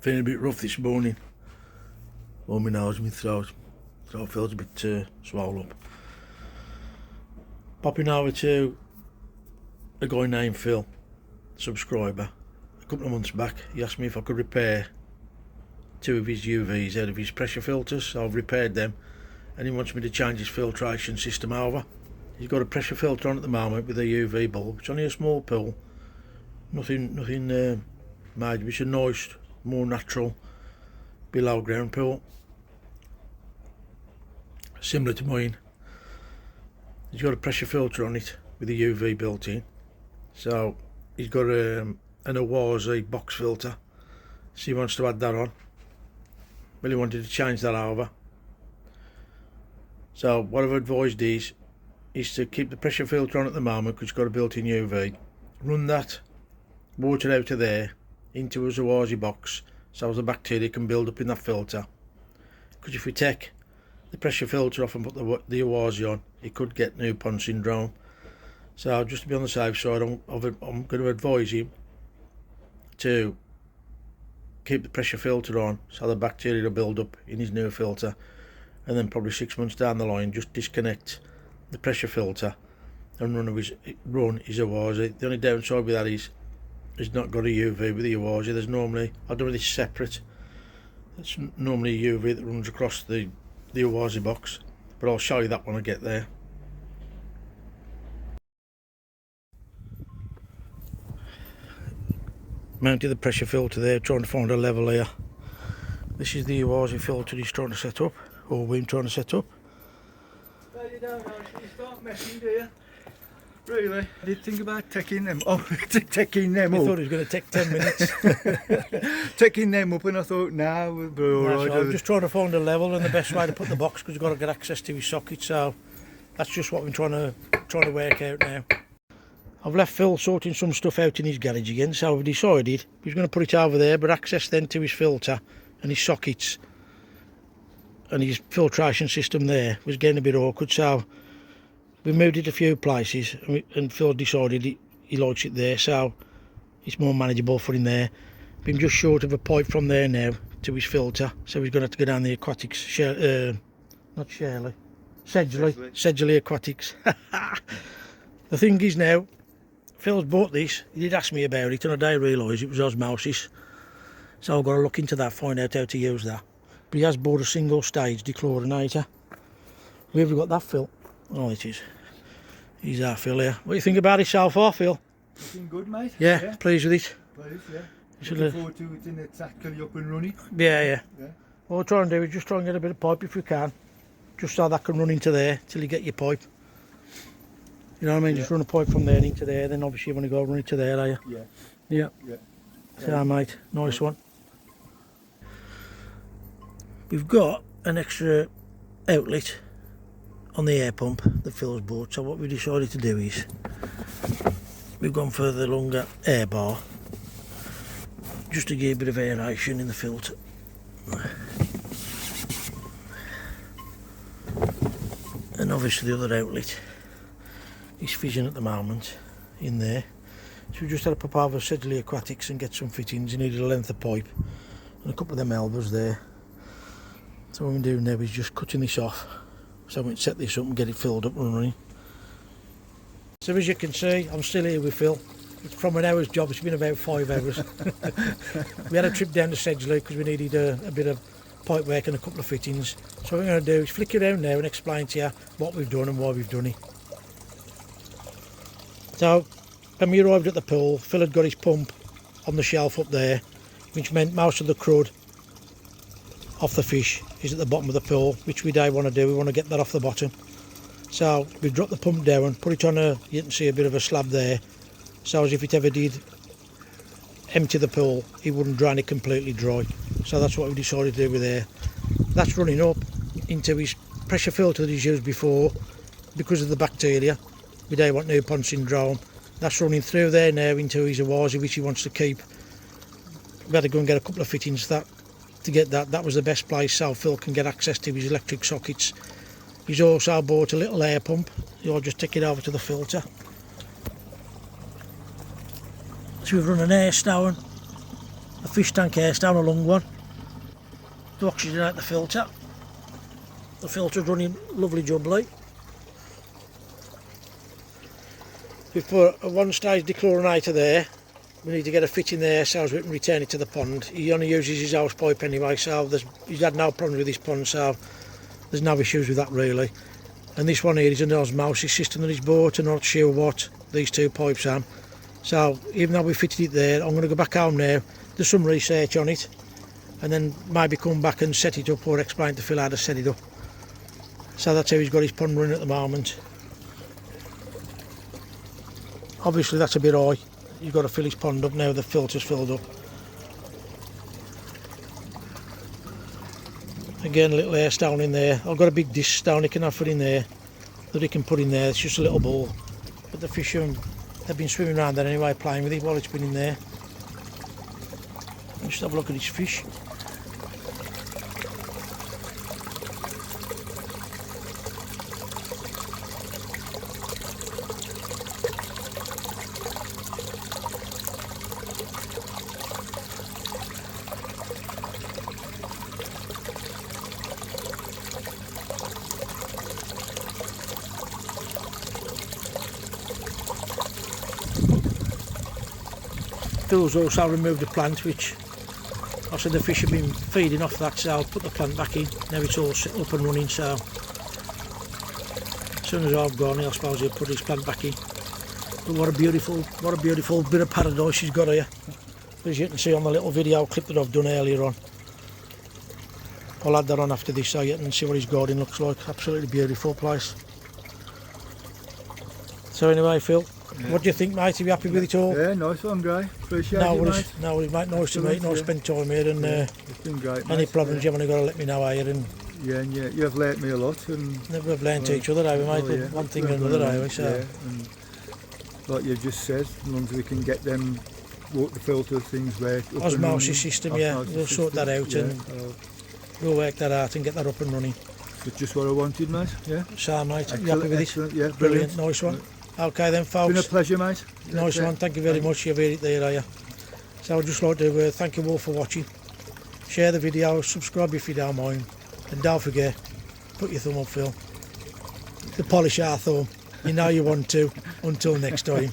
Feeling a bit rough this morning. All my nose, my throat feels a bit swollen up. Popping over to a guy named Phil, subscriber. A couple of months back, he asked me if I could repair 2 of his UVs out of his pressure filters. So I've repaired them, and he wants me to change his filtration system over. He's got a pressure filter on at the moment with a UV bulb. It's only a small pool, nothing major. It's a nice, more natural, below ground pool, similar to mine. He's got a pressure filter on it with a UV built in. So he's got an Awazi box filter, so he wants to add that on. Well, he wanted to change that over. So what I've advised is to keep the pressure filter on at the moment, because it's got a built-in UV. Run that water out of there into a Awazi box, so the bacteria can build up in that filter. Because if we take the pressure filter off and put the Awazi on, it could get new pond syndrome. So just to be on the safe side, I'm going to advise him to keep the pressure filter on, so the bacteria will build up in his new filter, and then probably 6 months down the line just disconnect the pressure filter and run his Awazi. The only downside with that is he's not got a UV with the Awazi. There's normally, I've done this separate, it's normally a UV that runs across the Awazi box, but I'll show you that when I get there. Mounted the pressure filter there, trying to find a level here. This is the Awazi filter he's trying to set up, or we're trying to set up. Well, you don't actually start messing, do you? Really? I did think about taking them. Oh, taking them up. I thought it was going to take 10 minutes. Taking them up, and I thought, nah, we'll be alright. I'm just trying to find a level and the best way to put the box, because you've got to get access to his socket. So that's just what I'm trying to work out now. I've left Phil sorting some stuff out in his garage again, so I've decided he's going to put it over there, but access then to his filter and his sockets and his filtration system there was getting a bit awkward. So we moved it a few places, and Phil decided he likes it there, so it's more manageable for him there. Been just short of a pipe from there now to his filter, so he's going to have to go down the aquatics, not Shirley, Sedgley Aquatics. The thing is now, Phil's bought this, he did ask me about it, and I didn't realise it was osmosis, so I've got to look into that, find out how to use that. But he has bought a single stage dechlorinator. Where have we got that, Phil? Oh, it is. He's our Phil here. What do you think about yourself, Phil? Looking good, mate. Yeah, pleased with it. Pleased, yeah. Looking forward to it in exactly up and running. Yeah. What we'll try and do is just try and get a bit of pipe if we can, just so that can run into there till you get your pipe. You know what I mean? Yeah. Just run a pipe from there into there, then obviously you want to go run it to there, are you? Yeah. So, mate, nice one. We've got an extra outlet on the air pump that Phil's bought, so what we decided to do is we've gone for the longer air bar, just to give a bit of aeration in the filter. And obviously the other outlet is fission at the moment in there, so we just had to pop over Sedgley Aquatics and get some fittings. You needed a length of pipe and a couple of them elbows there. So what we're doing now is just cutting this off, so we can set this up and get it filled up and running. So as you can see, I'm still here with Phil. It's from an hour's job, it's been about 5 hours. We had a trip down to Sedgley because we needed a bit of pipe work and a couple of fittings. So what we're going to do is flick it around now and explain to you what we've done and why we've done it. So when we arrived at the pool, Phil had got his pump on the shelf up there, which meant most of the crud off the fish is at the bottom of the pool, which we don't want to do. We want to get that off the bottom. So we dropped the pump down, put it on you can see a bit of a slab there, so as if it ever did empty the pool, it wouldn't drain it completely dry. So that's what we decided to do with there. That's running up into his pressure filter that he's used before because of the bacteria. We don't want new pond syndrome. That's running through there now into his Awazi, which he wants to keep. We had to go and get a couple of fittings to get that. That was the best place so Phil can get access to his electric sockets. He's also bought a little air pump. You'll just take it over to the filter. So we've run an air stone the fish tank house down a long one. The oxygen out the filter. The filter's running lovely jubbly. We've put a one stage dechlorinator there. We need to get a fit in there so we can return it to the pond. He only uses his house pipe anyway, so he's had no problems with this pond, so there's no issues with that really. And this one here is an osmosis system that he's bought, and I'm not sure what these two pipes are. So even though we fitted it there, I'm going to go back home now, do some research on it, and then maybe come back and set it up, or explain to Phil how to set it up. So that's how he's got his pond running at the moment. Obviously that's a bit high. You've got to fill his pond up now the filter's filled up. Again, a little air stone in there. I've got a big dish stone he can have put in there, that he can put in there. It's just a little ball. But the fish, they've been swimming around there anyway, playing with it while it's been in there. Just have a look at his fish. Phil's also removed the plant, which I said the fish have been feeding off that, so I'll put the plant back in. Now it's all set up and running, so as soon as I've gone, I suppose he'll put his plant back in. But what a beautiful bit of paradise he's got here, as you can see on the little video clip that I've done earlier on. I'll add that on after this so you can see what his garden looks like. Absolutely beautiful place. So anyway, Phil, what do you think, mate? Are you happy with it all? Yeah, nice one, Gray. Appreciate No it, worries, mate. no worries, mate. Nice to meet, nice to spend time here, and It's been great, any mate. problems you've only got to let me know here, and Yeah, and you have learnt me a lot, and we've learned to each other, haven't we, mate? oh, yeah. One thing or another, haven't we? So yeah, and like you just said, as long as we can get them water filter things right. up and osmosis running. system, yeah, Osmosis we'll sort that out, system, and we'll work that out and get that up and running. That's just what I wanted, mate. Yeah. So, mate, you Excellent, happy with it? excellent, yeah, Brilliant, nice one. Okay then, It's been a folks. pleasure, mate. Nice That's it. one, thank you very much. You've heard it there, are you? So I'd just like to thank you all for watching. Share the video, subscribe if you don't mind, and don't forget, put your thumb up, Phil. To polish our thumb. You know you want to. Until next time.